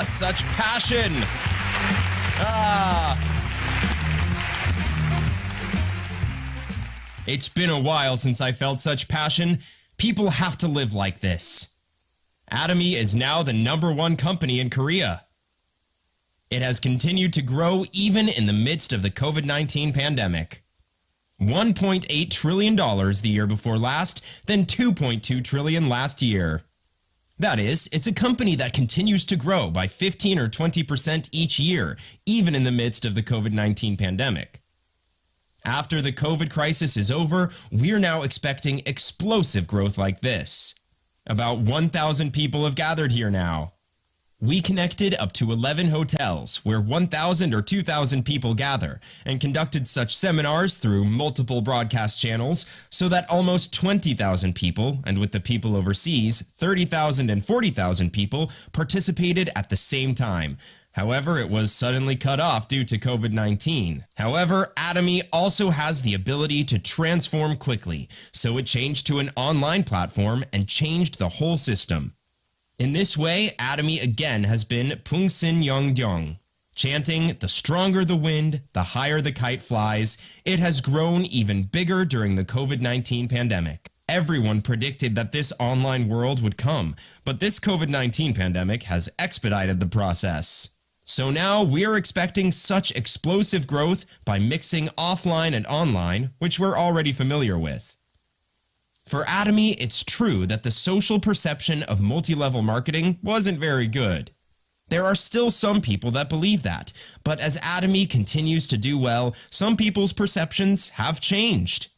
Such passion. It's been a while since I felt such passion. People have to live like this. Atomy is now the #1 company in Korea. It has continued to grow even in the midst of the COVID-19 pandemic. $1.8 trillion the year before last, then $2.2 trillion last year. That is, it's a company that continues to grow by 15 or 20% each year, even in the midst of the COVID-19 pandemic. After the COVID crisis is over, we're now expecting explosive growth like this. About 1,000 people have gathered here now. We connected up to 11 hotels where 1,000 or 2,000 people gather and conducted such seminars through multiple broadcast channels so that almost 20,000 people, and with the people overseas, 30,000 and 40,000 people participated at the same time. However, it was suddenly cut off due to COVID-19. However, Atomy also has the ability to transform quickly, so it changed to an online platform and changed the whole system. In this way, Atomy again has been Pungsin Yongdyong, chanting, "The stronger the wind, the higher the kite flies." It has grown even bigger during the COVID-19 pandemic. Everyone predicted that this online world would come, but this COVID-19 pandemic has expedited the process. So now we're expecting such explosive growth by mixing offline and online, which we're already familiar with. For Atomy, it's true that the social perception of multi-level marketing wasn't very good. There are still some people that believe that, but as Atomy continues to do well, some people's perceptions have changed.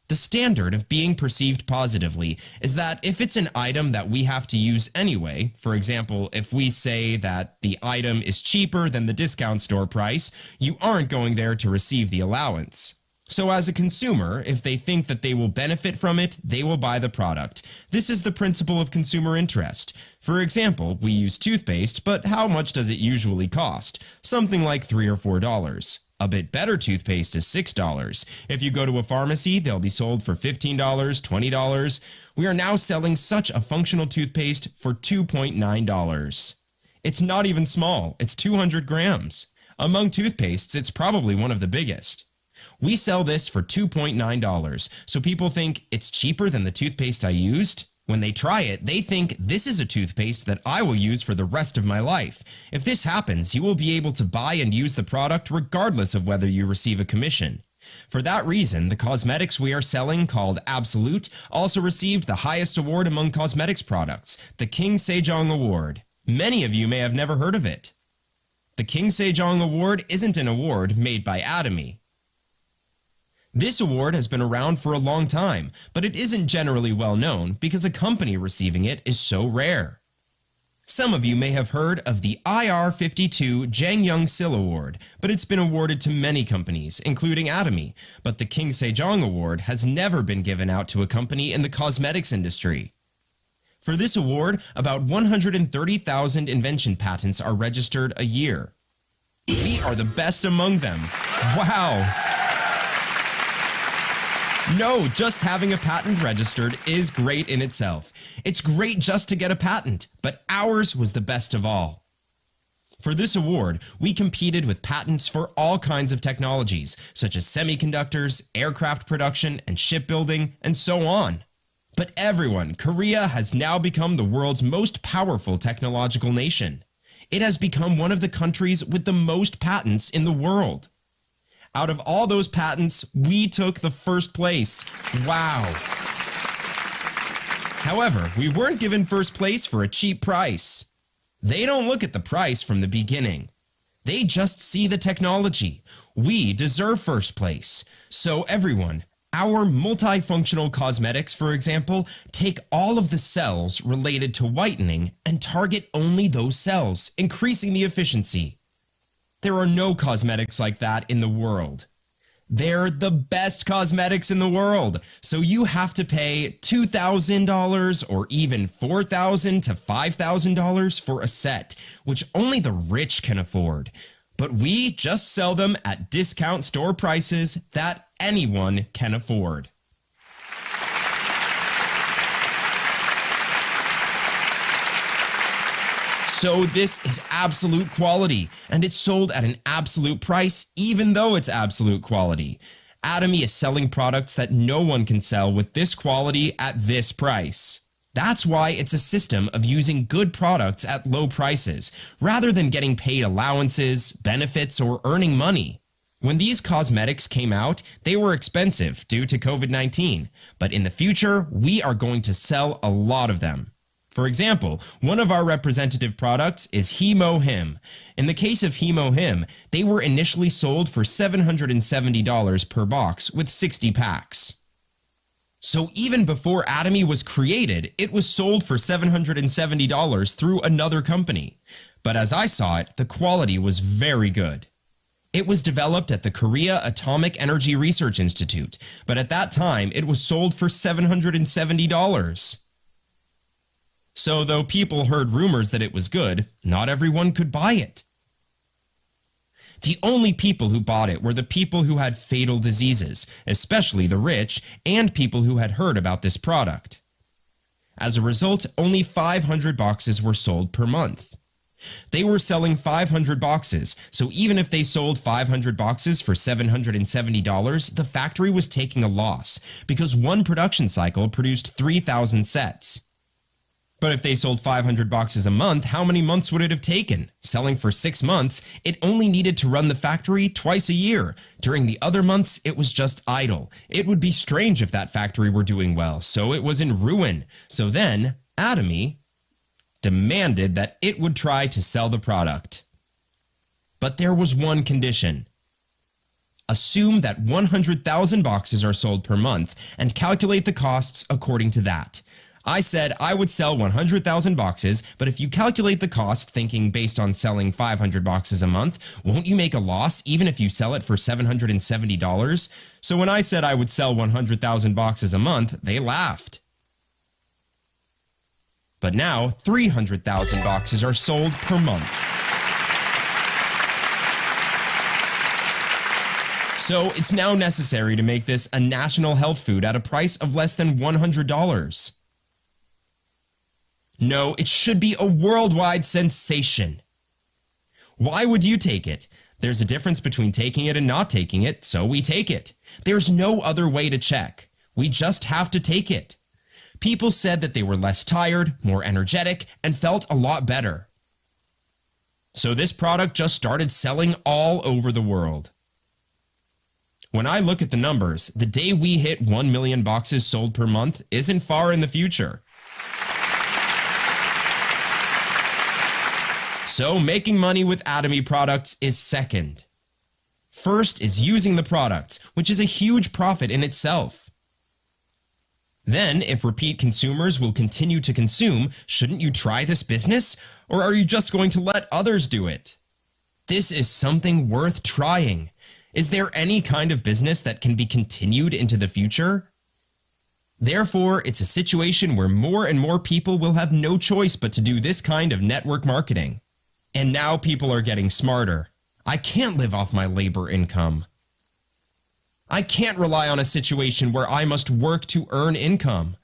The standard of being perceived positively is that if it's an item that we have to use anyway, for example, if we say that the item is cheaper than the discount store price, you aren't going there to receive the allowance. So as a consumer, if they think that they will benefit from it, they will buy the product. This is the principle of consumer interest. For example, we use toothpaste, but how much does it usually cost? Something like $3 or $4. A bit better toothpaste is $6. If you go to a pharmacy, they'll be sold for $15, $20. We are now selling such a functional toothpaste for $2.9. It's not even small, it's 200 grams. Among toothpastes, it's probably one of the biggest. We sell this for $2.9, so people think it's cheaper than the toothpaste I used. When they try it, they think this is a toothpaste that I will use for the rest of my life. If this happens, you will be able to buy and use the product regardless of whether you receive a commission. For that reason, the cosmetics we are selling, called Absolute, also received the highest award among cosmetics products, the King Sejong Award. Many of you may have never heard of it. The King Sejong Award isn't an award made by Atomy. This award has been around for a long time, but it isn't generally well known because a company receiving it is so rare. Some of you may have heard of the IR52 Jang Young-sil Award, but it's been awarded to many companies, including Atomy, but the King Sejong Award has never been given out to a company in the cosmetics industry. For this award, about 130,000 invention patents are registered a year. We are the best among them. Wow! No, just having a patent registered is great in itself. It's great just to get a patent, but ours was the best of all. For this award, we competed with patents for all kinds of technologies, such as semiconductors, aircraft production, and shipbuilding, and so on. But everyone, Korea has now become the world's most powerful technological nation. It has become one of the countries with the most patents in the world. Out of all those patents, we took the first place. Wow. However, we weren't given first place for a cheap price. They don't look at the price from the beginning. They just see the technology. We deserve first place. So everyone, our multifunctional cosmetics, for example, take all of the cells related to whitening and target only those cells, increasing the efficiency. There are no cosmetics like that in the world. They're the best cosmetics in the world, so you have to pay $2,000 or even $4,000 to $5,000 for a set, which only the rich can afford. But we just sell them at discount store prices that anyone can afford. So this is absolute quality, and it's sold at an absolute price even though it's absolute quality. Atomy is selling products that no one can sell with this quality at this price. That's why it's a system of using good products at low prices, rather than getting paid allowances, benefits, or earning money. When these cosmetics came out, they were expensive due to COVID-19, but in the future, we are going to sell a lot of them. For example, one of our representative products is Hemohim. In the case of Hemohim, they were initially sold for $770 per box with 60 packs. So even before Atomy was created, it was sold for $770 through another company. But as I saw it, the quality was very good. It was developed at the Korea Atomic Energy Research Institute, but at that time it was sold for $770. So though people heard rumors that it was good, not everyone could buy it. The only people who bought it were the people who had fatal diseases, especially the rich, and people who had heard about this product. As a result, only 500 boxes were sold per month. They were selling 500 boxes, so even if they sold 500 boxes for $770, the factory was taking a loss because one production cycle produced 3,000 sets. But if they sold 500 boxes a month, how many months would it have taken? Selling for 6 months, it only needed to run the factory twice a year. During the other months, it was just idle. It would be strange if that factory were doing well, so it was in ruin. So then, Atomy demanded that it would try to sell the product. But there was one condition. Assume that 100,000 boxes are sold per month and calculate the costs according to that. I said I would sell 100,000 boxes, but if you calculate the cost thinking based on selling 500 boxes a month, won't you make a loss even if you sell it for $770? So when I said I would sell 100,000 boxes a month, they laughed. But now 300,000 boxes are sold per month. So it's now necessary to make this a national health food at a price of less than $100. No, it should be a worldwide sensation. Why would you take it? There's a difference between taking it and not taking it, so we take it. There's no other way to check. We just have to take it. People said that they were less tired, more energetic, and felt a lot better. So this product just started selling all over the world. When I look at the numbers, the day we hit 1 million boxes sold per month isn't far in the future. So making money with Atomy products is second. First is using the products, which is a huge profit in itself. Then, if repeat consumers will continue to consume, shouldn't you try this business? Or are you just going to let others do it? This is something worth trying. Is there any kind of business that can be continued into the future? Therefore, it's a situation where more and more people will have no choice but to do this kind of network marketing. And now people are getting smarter. I can't live off my labor income. I can't rely on a situation where I must work to earn income.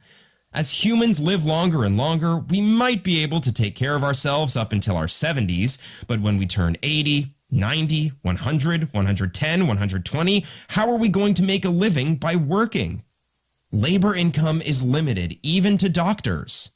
As humans live longer and longer, we might be able to take care of ourselves up until our 70s, but when we turn 80, 90, 100, 110, 120, how are we going to make a living by working? Labor income is limited, even to doctors.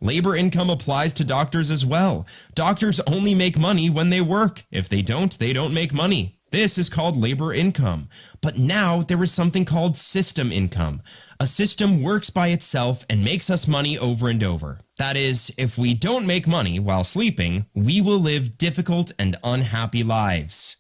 Labor income applies to doctors as well. Doctors only make money when they work. If they don't make money. This is called labor income. But now there is something called system income. A system works by itself and makes us money over and over. That is, if we don't make money while sleeping, we will live difficult and unhappy lives.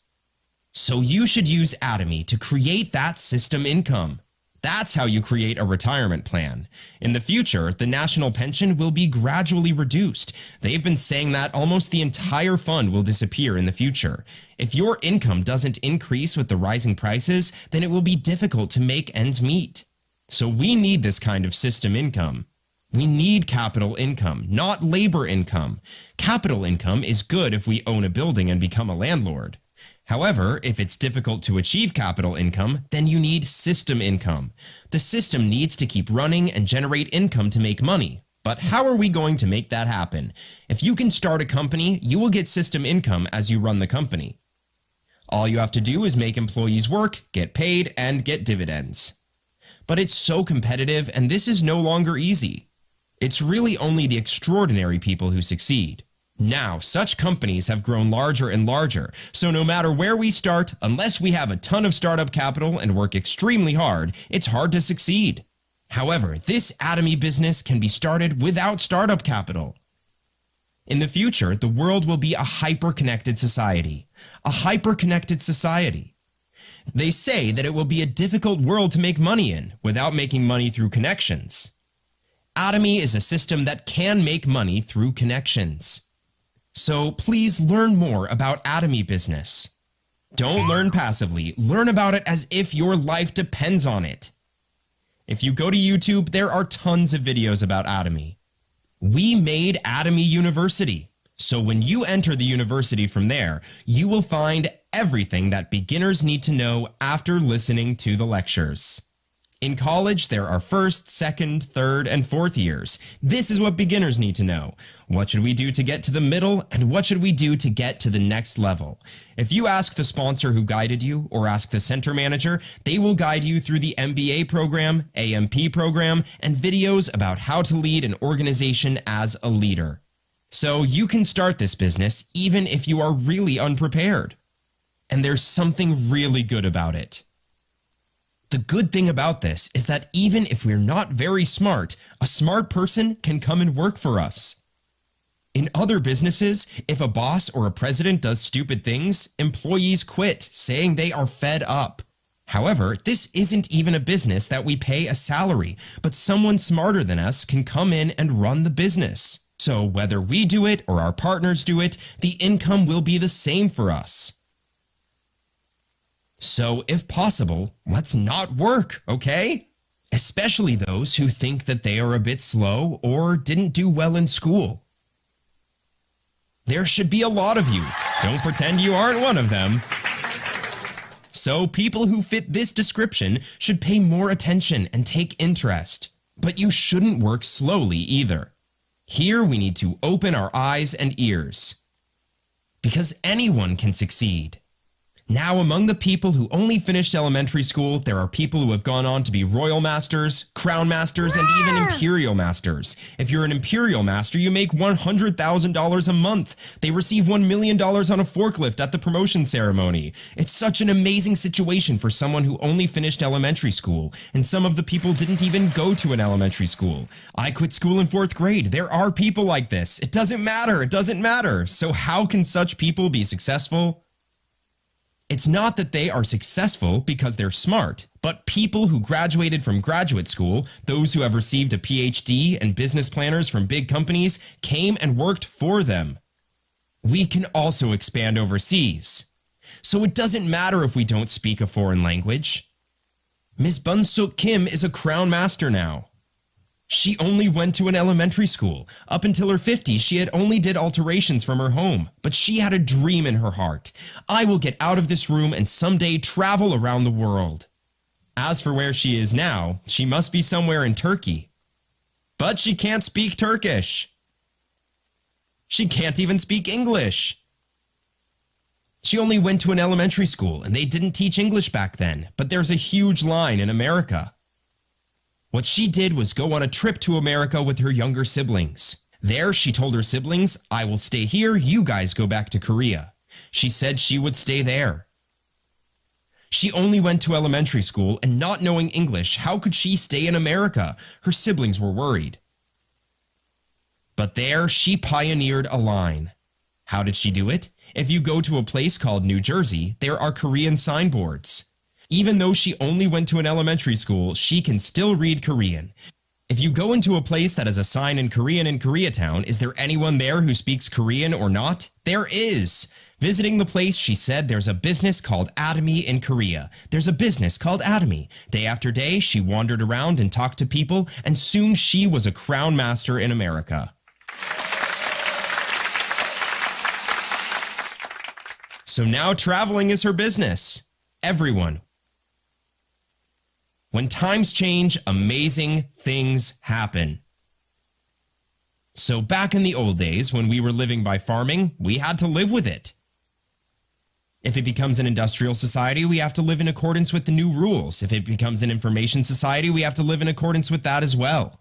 So you should use Atomy to create that system income. That's how you create a retirement plan. In the future, the national pension will be gradually reduced. They've been saying that almost the entire fund will disappear in the future. If your income doesn't increase with the rising prices, then it will be difficult to make ends meet. So we need this kind of system income. We need capital income, not labor income. Capital income is good if we own a building and become a landlord. However, if it's difficult to achieve capital income, then you need system income. The system needs to keep running and generate income to make money. But how are we going to make that happen? If you can start a company, you will get system income as you run the company. All you have to do is make employees work, get paid, and get dividends. But it's so competitive, and this is no longer easy. It's really only the extraordinary people who succeed. Now, such companies have grown larger and larger, so no matter where we start, unless we have a ton of startup capital and work extremely hard, it's hard to succeed. However, this Atomy business can be started without startup capital. In the future, the world will be a hyper-connected society. A hyper-connected society. They say that it will be a difficult world to make money in without making money through connections. Atomy is a system that can make money through connections. So please learn more about Atomy business. Don't learn passively, learn about it as if your life depends on it. If you go to YouTube, there are tons of videos about Atomy. We made Atomy University, so when you enter the university from there, you will find everything that beginners need to know after listening to the lectures. In college, there are first, second, third, and fourth years. This is what beginners need to know. What should we do to get to the middle, and what should we do to get to the next level? If you ask the sponsor who guided you, or ask the center manager, they will guide you through the MBA program, AMP program, and videos about how to lead an organization as a leader. So you can start this business even if you are really unprepared. And there's something really good about it. The good thing about this is that even if we're not very smart, a smart person can come and work for us. In other businesses, if a boss or a president does stupid things, employees quit, saying they are fed up. However, this isn't even a business that we pay a salary, but someone smarter than us can come in and run the business. So whether we do it or our partners do it, the income will be the same for us. So, if possible, let's not work, okay? Especially those who think that they are a bit slow or didn't do well in school. There should be a lot of you. Don't pretend you aren't one of them. So, people who fit this description should pay more attention and take interest. But you shouldn't work slowly either. Here we need to open our eyes and ears. Because anyone can succeed. Now, among the people who only finished elementary school, there are people who have gone on to be royal masters, crown masters, and even imperial masters. If you're an imperial master, you make $100,000 a month. They receive $1 million on a forklift at the promotion ceremony. It's such an amazing situation for someone who only finished elementary school, and some of the people didn't even go to an elementary school. I quit school in 4th grade. There are people like this. It doesn't matter. It doesn't matter. So how can such people be successful? It's not that they are successful because they're smart, but people who graduated from graduate school, those who have received a PhD and business planners from big companies, came and worked for them. We can also expand overseas. So it doesn't matter if we don't speak a foreign language. Ms. Bunsuk Kim is a crown master now. She only went to an elementary school. Up until her 50s, she had only did alterations from her home. But she had a dream in her heart. I will get out of this room and someday travel around the world. As for where she is now, she must be somewhere in Turkey. But she can't speak Turkish. She can't even speak English. She only went to an elementary school and they didn't teach English back then, but there's a huge line in America. What she did was go on a trip to America with her younger siblings. There, she told her siblings, I will stay here, you guys go back to Korea. She said she would stay there. She only went to elementary school, and not knowing English, how could she stay in America? Her siblings were worried. But there, she pioneered a line. How did she do it? If you go to a place called New Jersey, there are Korean signboards. Even though she only went to an elementary school, she can still read Korean. If you go into a place that has a sign in Korean in Koreatown, is there anyone there who speaks Korean or not? There is! Visiting the place, she said there's a business called Atomy in Korea. There's a business called Atomy. Day after day, she wandered around and talked to people, and soon she was a crown master in America. So now traveling is her business. Everyone. When times change, amazing things happen. So back in the old days, when we were living by farming, we had to live with it. If it becomes an industrial society, we have to live in accordance with the new rules. If it becomes an information society, we have to live in accordance with that as well.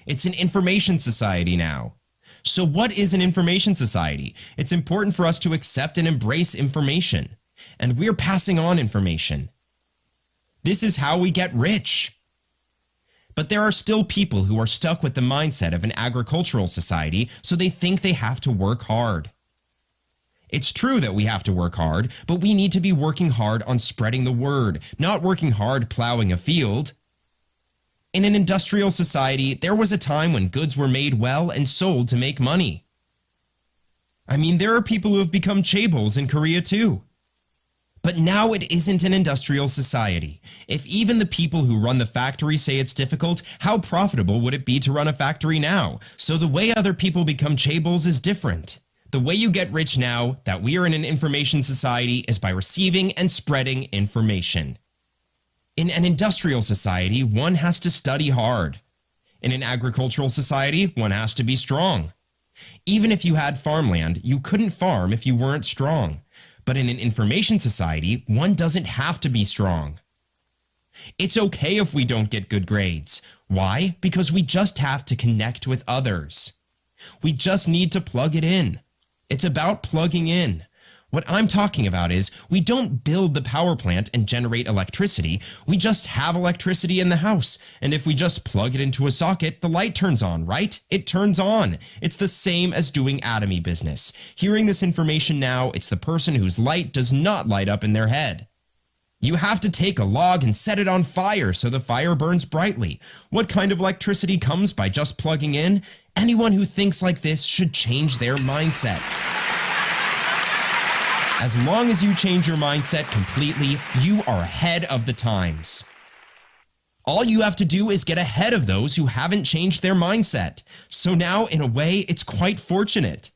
It's an information society now. So what is an information society? It's important for us to accept and embrace information. And we're passing on information. This is how we get rich. But there are still people who are stuck with the mindset of an agricultural society, so they think they have to work hard. It's true that we have to work hard, but we need to be working hard on spreading the word, not working hard plowing a field. In an industrial society, there was a time when goods were made well and sold to make money. I mean, there are people who have become chaebols in Korea too. But now it isn't an industrial society. If even the people who run the factory say it's difficult, how profitable would it be to run a factory now? So the way other people become chaebols is different. The way you get rich now, that we are in an information society, is by receiving and spreading information. In an industrial society, one has to study hard. In an agricultural society, one has to be strong. Even if you had farmland, you couldn't farm if you weren't strong. But in an information society, one doesn't have to be strong. It's okay if we don't get good grades. Why? Because we just have to connect with others. We just need to plug it in. It's about plugging in. What I'm talking about is we don't build the power plant and generate electricity. We just have electricity in the house. And if we just plug it into a socket, the light turns on, right? It turns on. It's the same as doing Atomy business. Hearing this information now, it's the person whose light does not light up in their head. You have to take a log and set it on fire so the fire burns brightly. What kind of electricity comes by just plugging in? Anyone who thinks like this should change their mindset. As long as you change your mindset completely, you are ahead of the times. All you have to do is get ahead of those who haven't changed their mindset. So now, in a way, it's quite fortunate.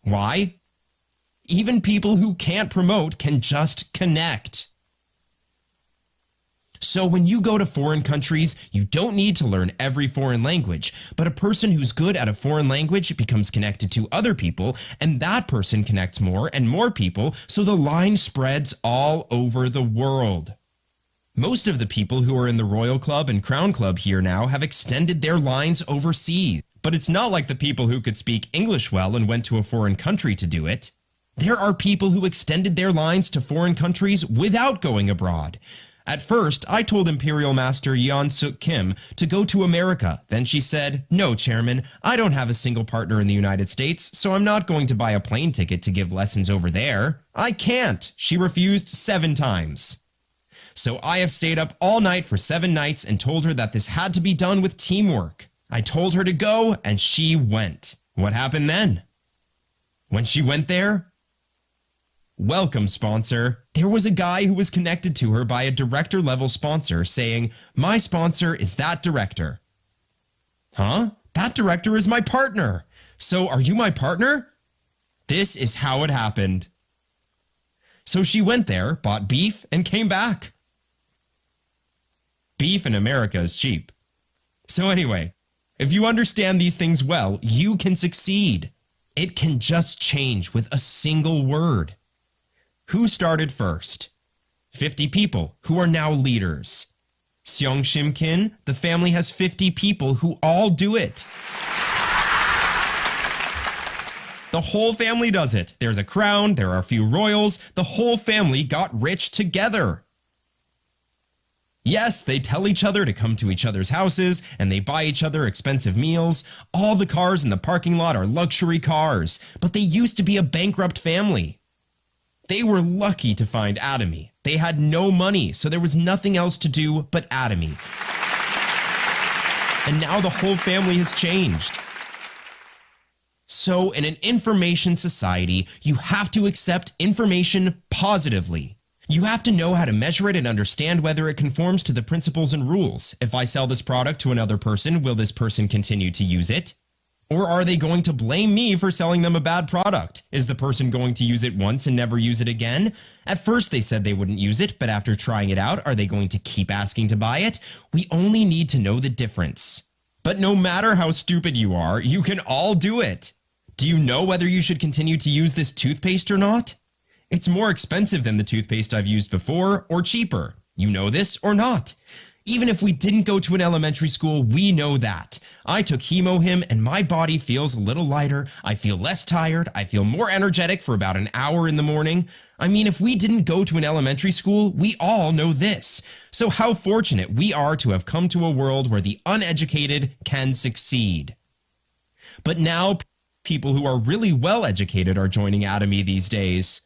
Why? Even people who can't promote can just connect. So when you go to foreign countries, you don't need to learn every foreign language, but a person who's good at a foreign language becomes connected to other people, and that person connects more and more people, so the line spreads all over the world. Most of the people who are in the Royal Club and Crown Club here now have extended their lines overseas, but it's not like the people who could speak English well and went to a foreign country to do it. There are people who extended their lines to foreign countries without going abroad. At first, I told Imperial Master Yeon Suk Kim to go to America. Then she said, "No, Chairman, I don't have a single partner in the United States, so I'm not going to buy a plane ticket to give lessons over there. I can't." She refused 7 times. So I have stayed up all night for 7 nights and told her that this had to be done with teamwork. I told her to go, and she went. What happened then? When she went there, welcome, sponsor. There was a guy who was connected to her by a director-level sponsor saying, "My sponsor is that director." Huh? That director is my partner. So are you my partner? This is how it happened. So she went there, bought beef, and came back. Beef in America is cheap. So anyway, if you understand these things well, you can succeed. It can just change with a single word. Who started first? 50 people who are now leaders. Sejong Shimkin, the family has 50 people who all do it. The whole family does it. There's a crown, there are a few royals, the whole family got rich together. Yes, they tell each other to come to each other's houses, and they buy each other expensive meals. All the cars in the parking lot are luxury cars, but they used to be a bankrupt family. They were lucky to find Atomy. They had no money, so there was nothing else to do but Atomy. And now the whole family has changed. So in an information society, you have to accept information positively. You have to know how to measure it and understand whether it conforms to the principles and rules. If I sell this product to another person, will this person continue to use it? Or are they going to blame me for selling them a bad product? Is the person going to use it once and never use it again? At first they said they wouldn't use it, but after trying it out, are they going to keep asking to buy it? We only need to know the difference. But no matter how stupid you are, you can all do it. Do you know whether you should continue to use this toothpaste or not? It's more expensive than the toothpaste I've used before, or cheaper. You know this or not? Even if we didn't go to an elementary school, we know that. I took Hemohim and my body feels a little lighter. I feel less tired. I feel more energetic for about an hour in the morning. I mean, if we didn't go to an elementary school, we all know this. So how fortunate we are to have come to a world where the uneducated can succeed. But now, people who are really well educated are joining Atomy these days,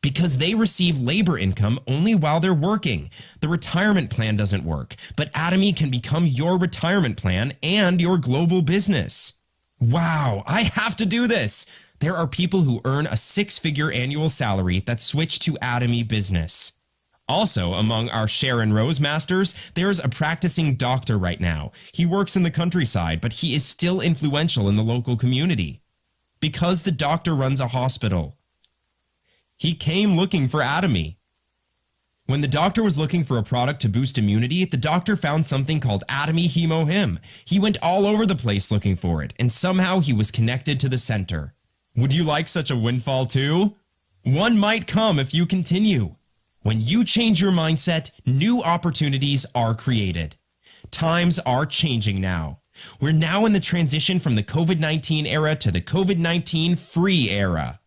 because they receive labor income only while they're working. The retirement plan doesn't work, but Atomy can become your retirement plan and your global business. Wow, I have to do this! There are people who earn a 6-figure annual salary that switch to Atomy business. Also, among our Sharon Rose masters, there's a practicing doctor right now. He works in the countryside, but he is still influential in the local community, because the doctor runs a hospital. He came looking for Atomy. When the doctor was looking for a product to boost immunity, the doctor found something called Atomy Hemohim. He went all over the place looking for it, and somehow he was connected to the center. Would you like such a windfall too? One might come if you continue. When you change your mindset, new opportunities are created. Times are changing now. We're now in the transition from the COVID-19 era to the COVID-19 free era.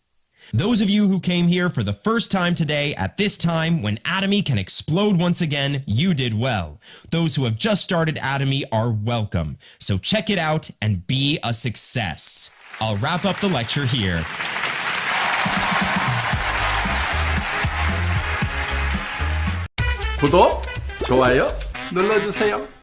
Those of you who came here for the first time today at this time when Atomy can explode once again, you did well. Those who have just started Atomy are welcome. So check it out and be a success. I'll wrap up the lecture here. 구독, 좋아요 눌러주세요.